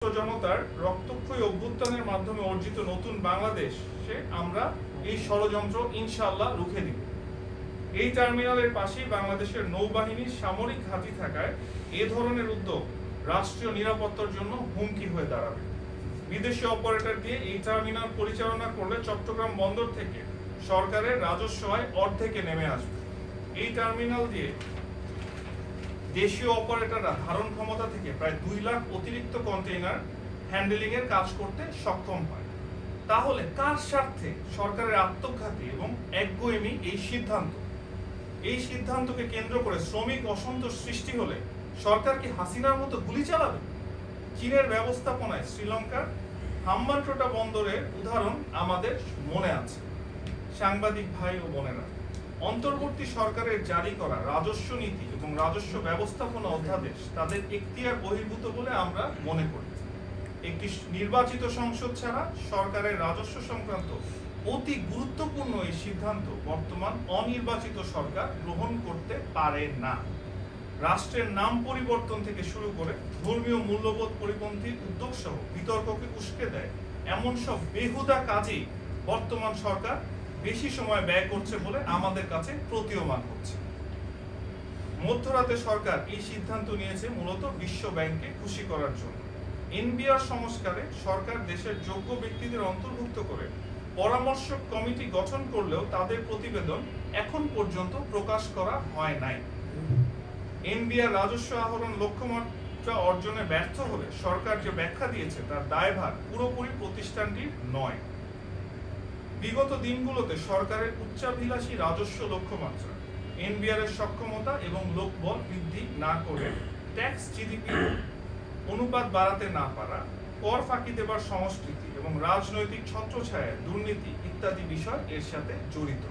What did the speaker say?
জনতার রক্তক্ষয়ী অভ্যুত্থানের মাধ্যমে অর্জিত নতুন বাংলাদেশে আমরা এই ষড়যন্ত্র ইনশাআল্লাহ রুখে দিব। এই টার্মিনালের পাশেই বাংলাদেশের নৌবাহিনীর সামরিক ঘাঁটি থাকায় এ ধরনের উদ্যোগ রাষ্ট্রীয় নিরাপত্তার জন্য হুমকি হয়ে দাঁড়াবে। বিদেশি অপারেটর দিয়ে এই টার্মিনাল পরিচালনা করলে চট্টগ্রাম বন্দর থেকে সরকারের রাজস্ব আয় অর্ধেকে নেমে আসবে। এই টার্মিনাল দিয়ে দেশীয় অপারেটররা ধারণ ক্ষমতা থেকে প্রায় 2 লাখ অতিরিক্ত কন্টেইনার হ্যান্ডেলিং এর কাজ করতে সক্ষম হয়। তাহলে কার স্বার্থে সরকারের আত্মঘাতী এবং একগুঁয়েমি এই সিদ্ধান্তকে কেন্দ্র করে শ্রমিক অসন্তোষ সৃষ্টি হলে সরকার কি হাসিনার মতো গুলি চালাবে? চীনের ব্যবস্থাপনায় শ্রীলঙ্কার হাম্বানটোটা বন্দরের উদাহরণ আমাদের মনে আছে। সাংবাদিক ভাই ও বোনেরা, অন্তর্বর্তী সরকারের জারি করা রাজস্ব নীতি এবং রাজস্ব ব্যবস্থাপনা অধ্যাদেশ তাদের এখতিয়ার বহির্ভূত বলে আমরা মনে করি। একটি নির্বাচিত সংসদ ছাড়া সরকারের রাজস্ব সংক্রান্ত অতি গুরুত্বপূর্ণ এই সিদ্ধান্ত বর্তমান অনির্বাচিত সরকার গ্রহণ করতে পারে না। রাষ্ট্রের নাম পরিবর্তন থেকে শুরু করে ধর্মীয় মূল্যবোধ পরিপন্থী উদ্যোগ সহ বিতর্ককে উস্কে দেয় এমন সব বেহুদা কাজেই বর্তমান সরকার বেশি সময় ব্যয় করছে বলে আমাদের কাছে প্রতীয়মান হচ্ছে। মধ্যরাতে সরকার এই সিদ্ধান্ত নিয়েছে মূলত বিশ্ব ব্যাংককে খুশি করার জন্য। এনবিআর সংস্কারে সরকার দেশের যোগ্য ব্যক্তিদের অন্তর্ভুক্ত করে পরামর্শক কমিটি গঠন করলেও তাদের প্রতিবেদন এখন পর্যন্ত প্রকাশ করা হয় নাই। এনবিআর রাজস্ব আহরণ লক্ষ্যমাত্রা অর্জনে ব্যর্থ হলে সরকার যে ব্যাখ্যা দিয়েছে তার দায়ভার পুরোপুরি প্রতিষ্ঠানটির নয়। বিগত দিনগুলোতে সরকারের উচ্চাভিলাষী রাজস্ব লক্ষ্যমাত্রা, এনবিআর এর সক্ষমতা এবং লোকবল বৃদ্ধি না করে ট্যাক্স জিডিপি অনুপাত বাড়াতে না পারা, কর ফাঁকি দেবার সংস্কৃতি এবং রাজনৈতিক ছত্রছায়ায় দুর্নীতি ইত্যাদি বিষয় এর সাথে জড়িত।